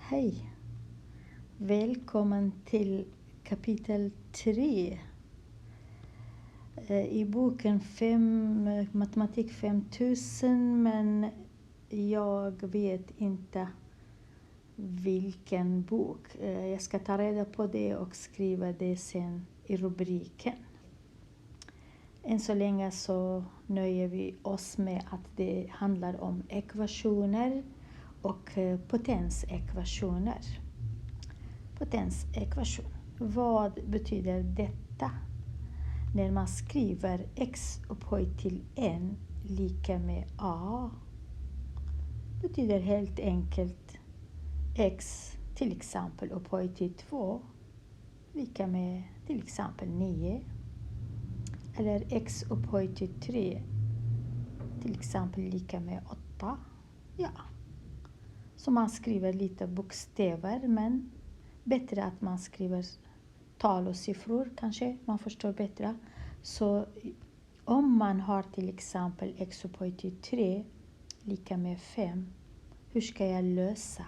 Hej! Välkommen till kapitel 3 i boken Matematik 5000, men jag vet inte vilken bok. Jag ska ta reda på det och skriva det sen i rubriken. Än så länge så nöjer vi oss med att det handlar om ekvationer och potensekvationer. Potensekvation. Vad betyder detta? När man skriver x upphöjt till n lika med a betyder helt enkelt x till exempel upphöjt till 2 lika med till exempel 9. Eller x upphöjt till 3 till exempel lika med 8. Ja. Så man skriver lite bokstäver, men bättre att man skriver tal och siffror, kanske man förstår bättre. Så om man har till exempel x upphöjt till 3 lika med 5, hur ska jag lösa?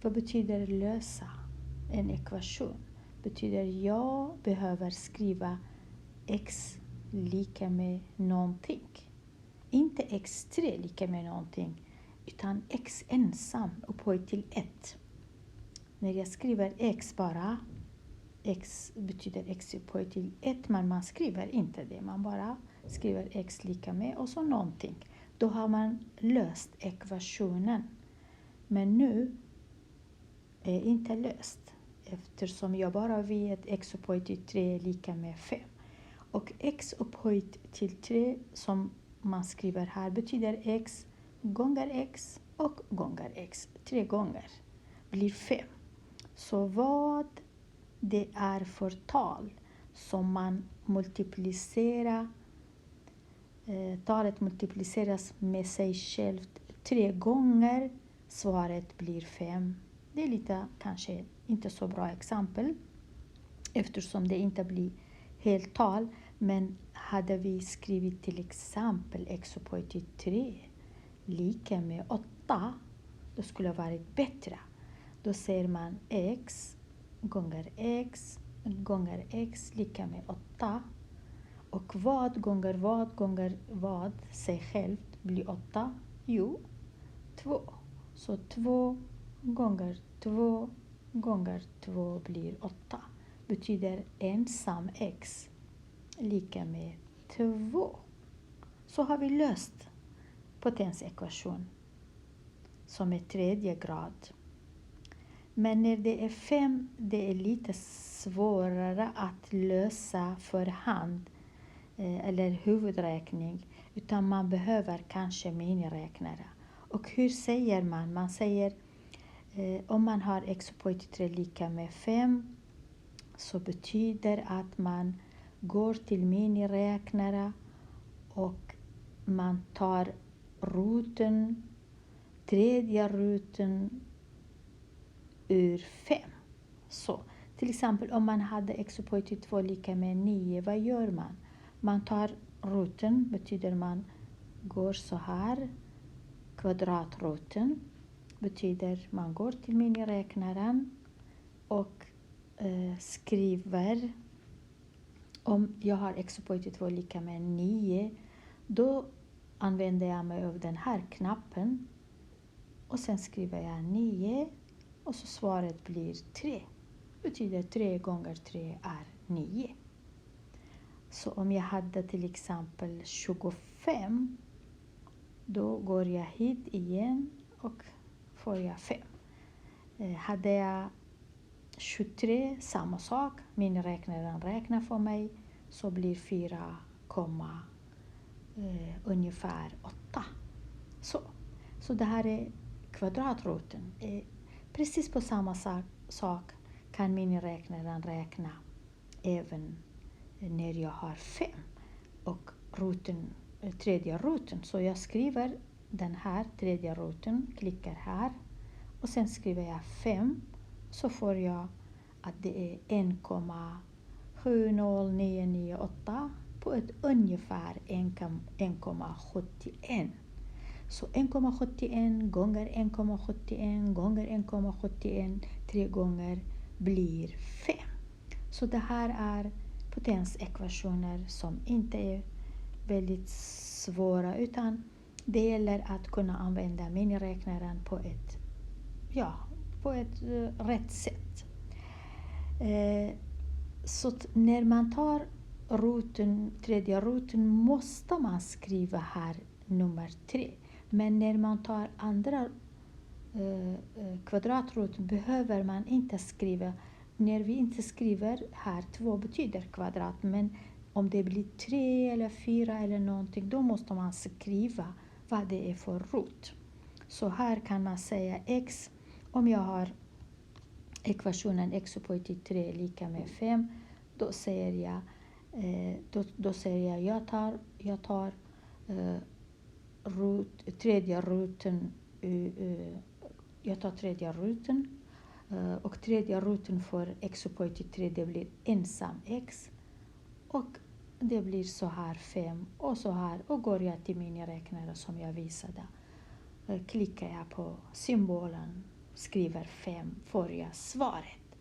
Vad betyder lösa en ekvation? Betyder jag behöver skriva x lika med någonting. Inte x3 lika med någonting, utan x ensam upphöjt till 1. När jag skriver x bara, x betyder x upphöjt till 1, men man skriver inte det. Man bara skriver x lika med och så någonting. Då har man löst ekvationen. Men nu är inte löst, eftersom jag bara vet x upphöjt till 3 lika med 5. Och x upphöjt till 3 som man skriver här betyder x gånger x och gånger x. 3 gånger blir 5. Så vad det är för tal som man multiplicerar, talet multipliceras med sig självt 3 gånger, svaret blir 5. Det är lite kanske inte så bra exempel eftersom det inte blir helt tal, men hade vi skrivit till exempel x upphöjt till 3 lika med 8, då skulle det varit bättre. Då ser man x gånger x lika med 8. Och vad gånger vad sig självt blir 8? Jo, 2. Så 2 gånger 2 gånger 2 blir 8. Betyder ensam x lika med 2. Så har vi löst potensekvation som är 3:e grad. Men när det är 5, det är lite svårare att lösa för hand eller huvudräkning, utan man behöver kanske miniräknare. Och hur säger man? Man säger om man har x upphöjt till 3 lika med 5, så betyder att man går till miniräknare och man tar roten, 3:e roten ur 5. Så till exempel om man hade x upphöjt till 2 lika med 9, vad gör man? Man tar roten, betyder man går så här. Kvadratroten betyder man går till miniräknaren och skriver, om jag har x upphöjt till 2 lika med 9, då använder jag mig av den här knappen och sen skriver jag 9 och så svaret blir 3. Betyder 3 gånger 3 är 9. Så om jag hade till exempel 25, då går jag hit igen och får jag 5. Hade jag 23, samma sak. Min räknaren räknar för mig, så blir 4, ungefär 8. Så det här är kvadratroten. Precis på samma sak kan miniräknaren räkna även när jag har 5 och roten, 3:e roten. Så jag skriver den här 3:e roten, klickar här och sen skriver jag 5, så får jag att det är 1,70998 på ett ungefär 1,71. Så 1,71 gånger 1,71 gånger 1,71 3 gånger blir 5. Så det här är potensekvationer som inte är väldigt svåra, utan det gäller att kunna använda miniräknaren på ett rätt sätt. Så när man tar tredje roten måste man skriva här nummer 3. Men när man tar andra kvadratroten behöver man inte skriva. När vi inte skriver här 2 betyder kvadrat, men om det blir 3 eller 4 eller någonting, då måste man skriva vad det är för rot. Så här kan man säga x, om jag har ekvationen x upphöjt till 3 lika med 5, då säger jag jag tar tredje roten, jag tar tredje roten, och tredje roten för x upphöjt till 3, det blir ensam x, och det blir så här 5 och så här, och går jag till miniräknare som jag visade, klickar jag på symbolen, skriver 5, får jag svaret.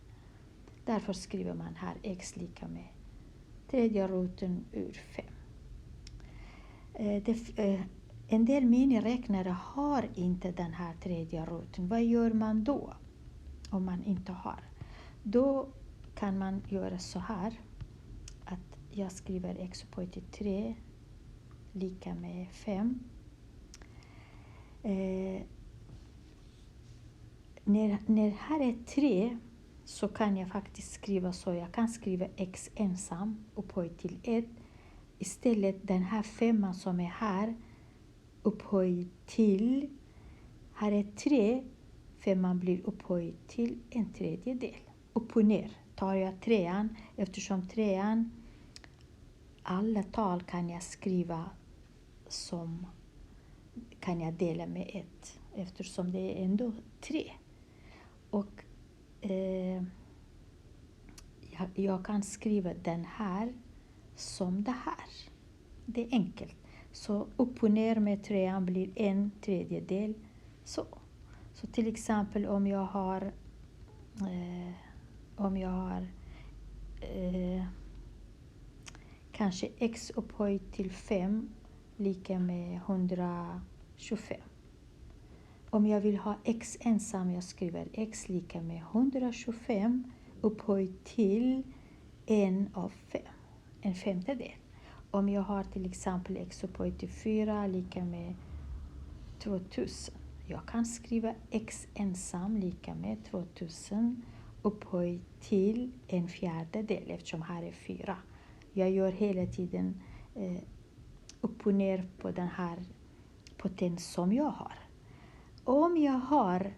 Därför skriver man här x lika med tredje roten ur 5. En del miniräknare har inte den här tredje roten. Vad gör man då om man inte har? Då kan man göra så här, att jag skriver x upphöjt till 3 lika med 5. När här är 3 så kan jag faktiskt skriva så. Jag kan skriva x ensam upphöjt till 1. Istället den här 5 som är här upphöjt till, här är 3, 5 blir upphöjt till en tredjedel. Upp och ner tar jag 3:an, eftersom 3:an, alla tal kan jag skriva som, kan jag dela med 1, eftersom det är ändå 3. Och jag kan skriva den här som det här. Det är enkelt. Så upp och ner med 3:an blir en tredjedel. Så till exempel om jag har kanske x upphöjt till 5 lika med 125. Om jag vill ha x ensam, jag skriver x lika med 125 upphöjt till 1 av 5, en femtedel. Om jag har till exempel x upphöjt till 4 lika med 2000. Jag kan skriva x ensam lika med 2000 upphöjt till en fjärdedel, eftersom här är 4. Jag gör hela tiden upp och ner på den här potens som jag har. Om jag har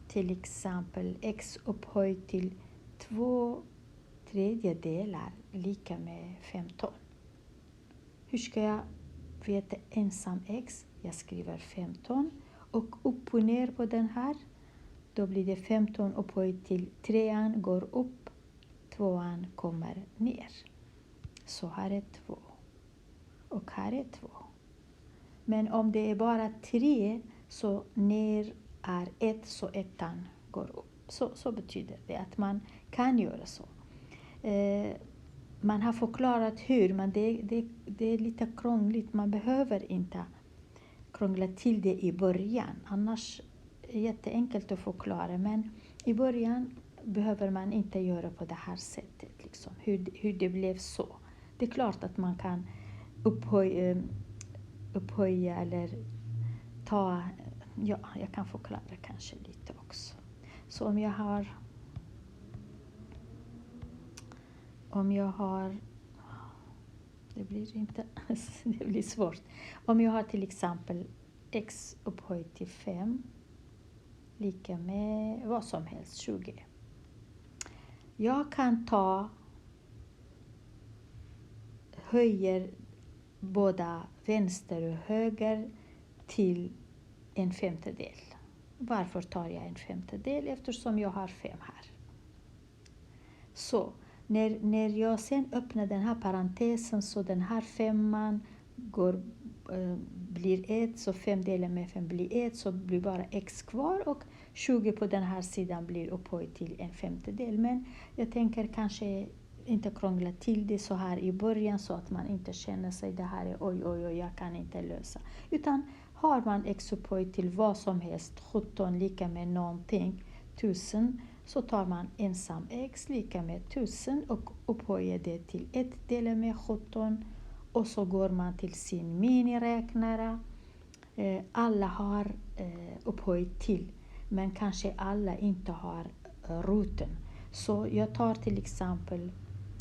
till exempel x upphöjt till 2/3 lika med 15. Hur ska jag veta ensam x? Jag skriver 15 och upp och ner på den här. Då blir det 15 upphöjt till 3:an går upp, 2:an kommer ner. Så här är 2 och här är 2. Men om det är bara 3 så ner är 1, så 1:an går upp. Så betyder det att man kan göra så. Man har förklarat hur, men det är lite krångligt. Man behöver inte krångla till det i början. Annars är det jätteenkelt att förklara. Men i början behöver man inte göra på det här sättet. Liksom, hur det blev så. Det är klart att man kan upphöja eller ta... Ja, jag kan förklara kanske lite också. Så om jag har det blir svårt. Om jag har till exempel x upphöjt till 5 lika med vad som helst, 20. Jag kan höjer båda vänster och höger till en femtedel. Varför tar jag en femtedel? Eftersom jag har 5 här. Så när jag sen öppnar den här parentesen, så den här 5:an går blir 1, så 5 delat med 5 blir 1, så blir bara x kvar, och 20 på den här sidan blir upphöjt till 1/5. Men jag tänker kanske inte krångla till det så här i början, så att man inte känner sig det här är oj, jag kan inte lösa. Utan har man x upphöjt till vad som helst, 17 lika med någonting, 1000, så tar man ensam x lika med 1000 och upphöjer det till 1 delat med 17. Och så går man till sin miniräknare. Alla har upphöjt till, men kanske alla inte har roten. Så jag tar till exempel,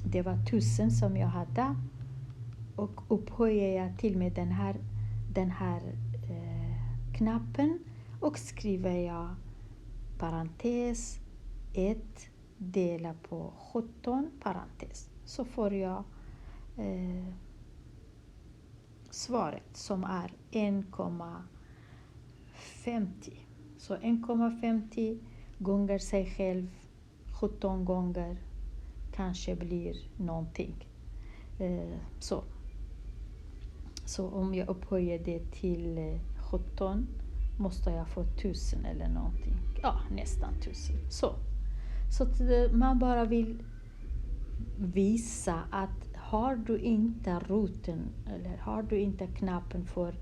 det var 1000 som jag hade, och upphöjer jag till med den här knappen, och skriver jag parentes 1 delat på 17 parentes, så får jag svaret som är 1,50. Så 1,50 gånger sig själv 17 gånger kanske blir någonting. Så om jag upphöjer det till 17 måste jag få 1000 eller någonting. Ja, nästan 1000. Så att man bara vill visa att har du inte roten, eller har du inte knappen för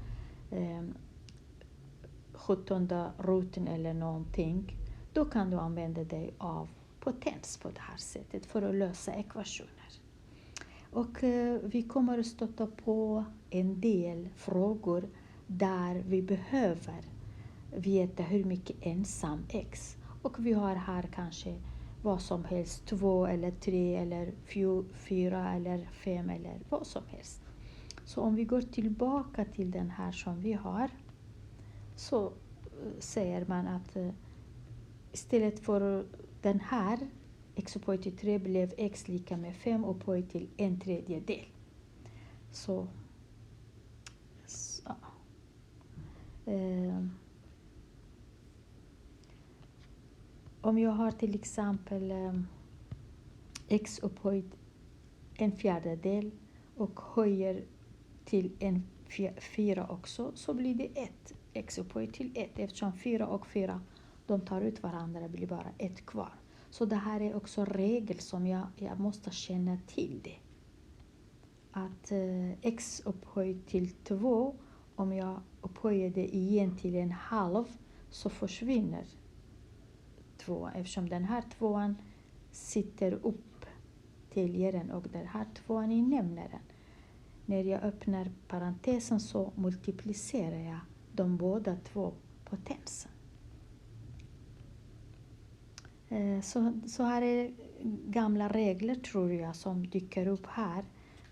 17:e roten eller någonting, då kan du använda dig av potens på det här sättet för att lösa ekvationer. Och vi kommer att stöta på en del frågor där vi behöver veta hur mycket ensam x. Och vi har här kanske vad som helst, 2 eller 3 eller 4 eller 5 eller vad som helst. Så om vi går tillbaka till den här som vi har, så säger man att istället för den här x upphöjt till 3 blev x lika med 5 upphöjt till 1/3. Så om jag har till exempel x upphöjt 1/4 och höjer till 4 också, så blir det 1. X upphöjt till 1, eftersom 4 och 4 de tar ut varandra, blir bara 1 kvar. Så det här är också regel som jag måste känna till det. Att x upphöjt till 2, om jag upphöjer det igen till 1/2, så försvinner 2, eftersom den här 2:an sitter upp täljaren och den här 2:an i nämnaren. När jag öppnar parentesen så multiplicerar jag de båda två potensen. Så här är gamla regler, tror jag, som dyker upp här.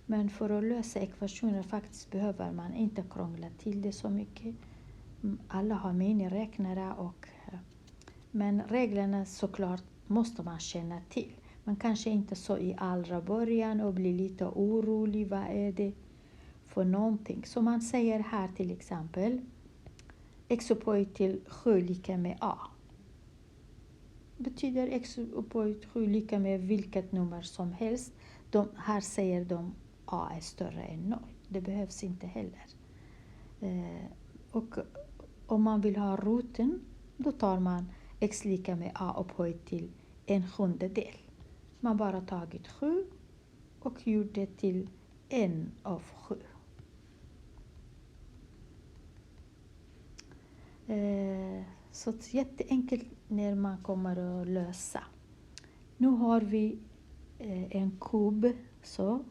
Men för att lösa ekvationer faktiskt behöver man inte krångla till det så mycket. Alla har miniräknare, men reglerna såklart måste man känna till. Man kanske inte så i allra början och blir lite orolig. Vad är det för någonting? Så man säger här till exempel x upphöjt till 7 lika med a. Betyder x upphöjt till 7 lika med vilket nummer som helst. Här säger de a är större än 0. Det behövs inte heller. Och om man vill ha roten, då tar man x lika med a upphöjt till 1/7. Man bara tagit 7 och gjort det till 1/7. Så det är jätteenkelt när man kommer att lösa. Nu har vi en kub så.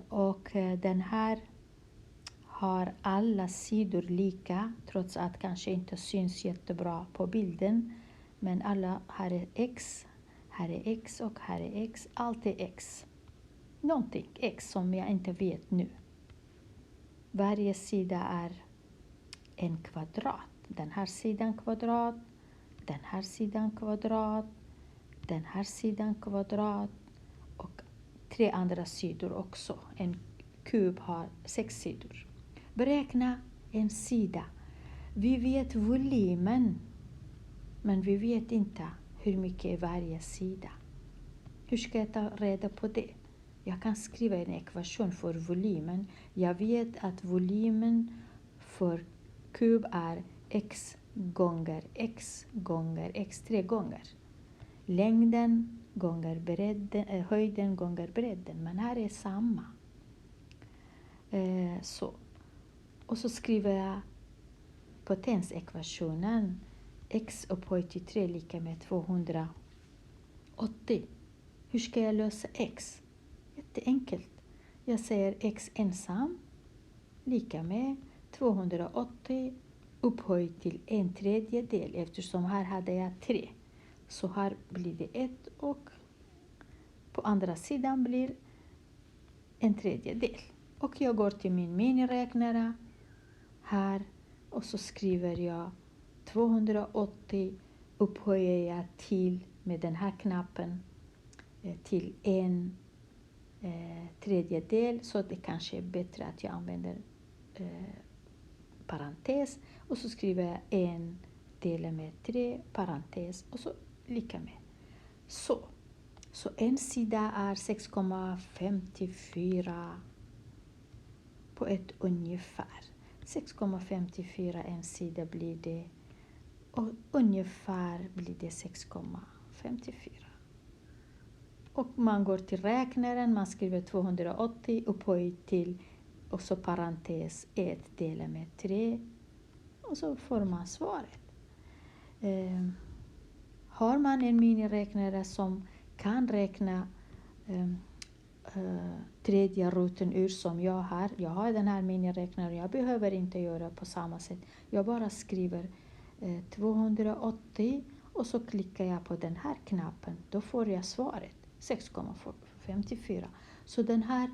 Och den här har alla sidor lika, trots att kanske inte syns jättebra på bilden. Men alla, här är x och här är x. Allt är x. Någonting x som jag inte vet nu. Varje sida är en kvadrat. Den här sidan kvadrat, den här sidan kvadrat, den här sidan kvadrat och 3 andra sidor också. En kub har 6 sidor. Beräkna en sida. Vi vet volymen, men vi vet inte hur mycket är varje sida. Hur ska jag ta reda på det? Jag kan skriva en ekvation för volymen. Jag vet att volymen för kub är x gånger x gånger x 3 gånger. Längden gånger bredden, höjden gånger bredden. Men här är samma. Så. Och så skriver jag potensekvationen. X upphöjt till 3 lika med 280. Hur ska jag lösa x? Jätteenkelt. Jag säger x ensam lika med 280 upphöjt till 1/3. Eftersom här hade jag 3. Så här blir det 1 och på andra sidan blir 1/3. Och jag går till min miniräknare här och så skriver jag 280 upphöjer jag till med den här knappen till 1/3. Så det kanske är bättre att jag använder parentes. Och så skriver jag 1 delat med 3 parentes och så lika med. Så en sida är 6,54 på ett ungefär. 6,54 en sida blir det. Och ungefär blir det 6,54. Och man går till räknaren, man skriver 280 upphöjt till och så parentes 1 delat med 3. Och så får man svaret. Har man en miniräknare som kan räkna tredje roten ur som jag har. Jag har den här miniräknaren. Jag behöver inte göra på samma sätt. Jag bara skriver 280 och så klickar jag på den här knappen. Då får jag svaret 6,54. Så den här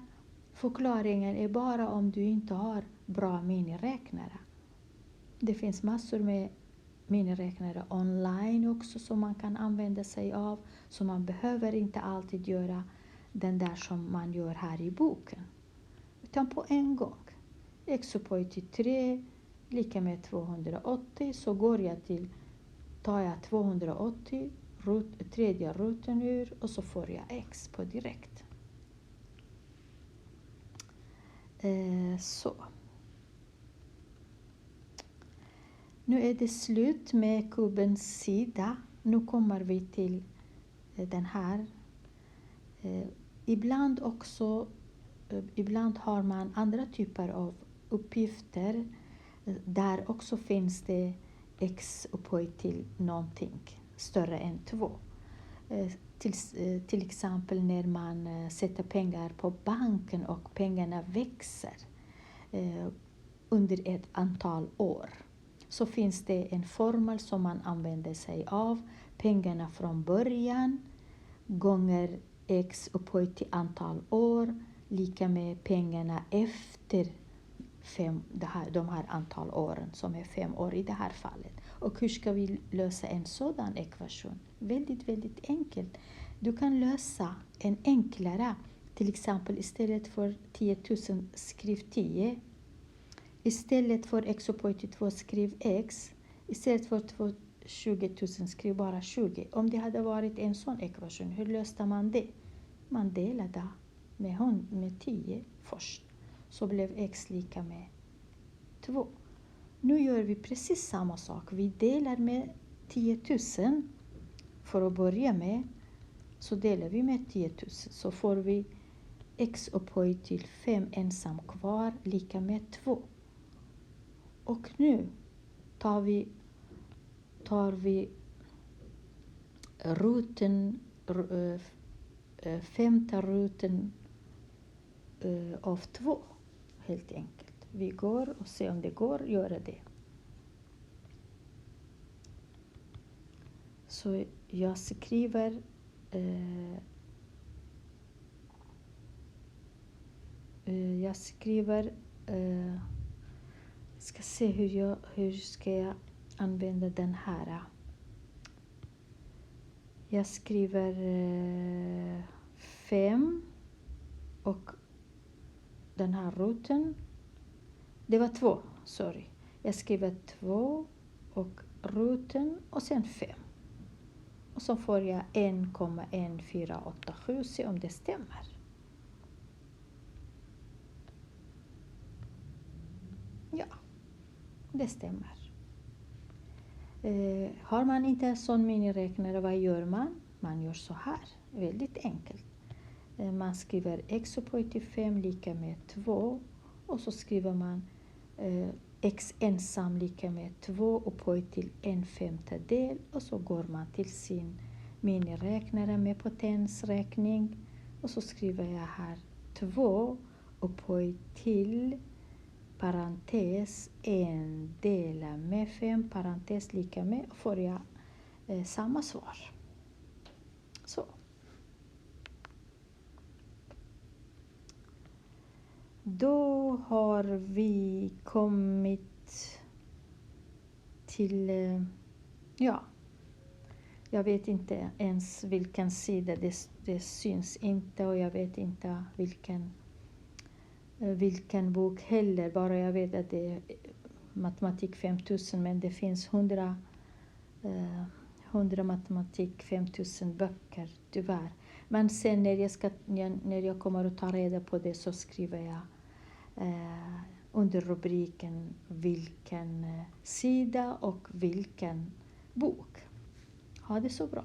förklaringen är bara om du inte har bra miniräknare. Det finns massor med miniräknare online också som man kan använda sig av. Så man behöver inte alltid göra den där som man gör här i boken. Utan på en gång. X upphöjt till 3 lika med 280. Så går jag till, tar jag 280, tredje roten ur och så får jag x på direkt. Så. Nu är det slut med kubens sida. Nu kommer vi till den här. Ibland har man andra typer av uppgifter. Där också finns det x upphöjt till någonting större än 2. Till exempel när man sätter pengar på banken och pengarna växer under ett antal år. Så finns det en formel som man använder sig av. Pengarna från början gånger x upphöjt till antal år lika med pengarna efter de här antal åren som är 5 år i det här fallet. Och hur ska vi lösa en sådan ekvation? Väldigt, väldigt enkelt. Du kan lösa en enklare. Till exempel istället för 10 000 skriv 10. Istället för x upphöjt till 2 skriv x. Istället för 20 000 skriv bara 20. Om det hade varit en sån ekvation, hur löste man det? Man delade med 10 först. Så blev x lika med 2. Nu gör vi precis samma sak. Vi delar med 10 000 för att börja med. Så delar vi med 10 000. Så får vi x upphöjt till 5 ensam kvar lika med 2. Och nu tar vi roten, femte roten av 2 helt enkelt. Vi går och ser om det går att göra det. Så jag skriver ska se hur ska jag använda den här. Jag skriver 5 och den här roten. Det var 2, sorry. Jag skriver 2 och roten och sen 5. Och så får jag 1,1487, se om det stämmer. Det stämmer. Har man inte en sån miniräknare, vad gör man? Man gör så här, väldigt enkelt. Man skriver x upphöjt till 5 lika med 2 och så skriver man x ensam lika med 2 upphöjt till 1/5 och så går man till sin miniräknare med potensräkning och så skriver jag här 2 upphöjt till parentes 1 delat med 5 parentes lika med, får jag samma svar. Så. Då har vi kommit till, jag vet inte ens vilken sida, det syns inte och jag vet inte vilken bok heller, bara jag vet att det är matematik 5000, men det finns 100 matematik 5000 böcker, tyvärr. Men sen när jag kommer att ta reda på det så skriver jag under rubriken vilken sida och vilken bok. Ha det så bra.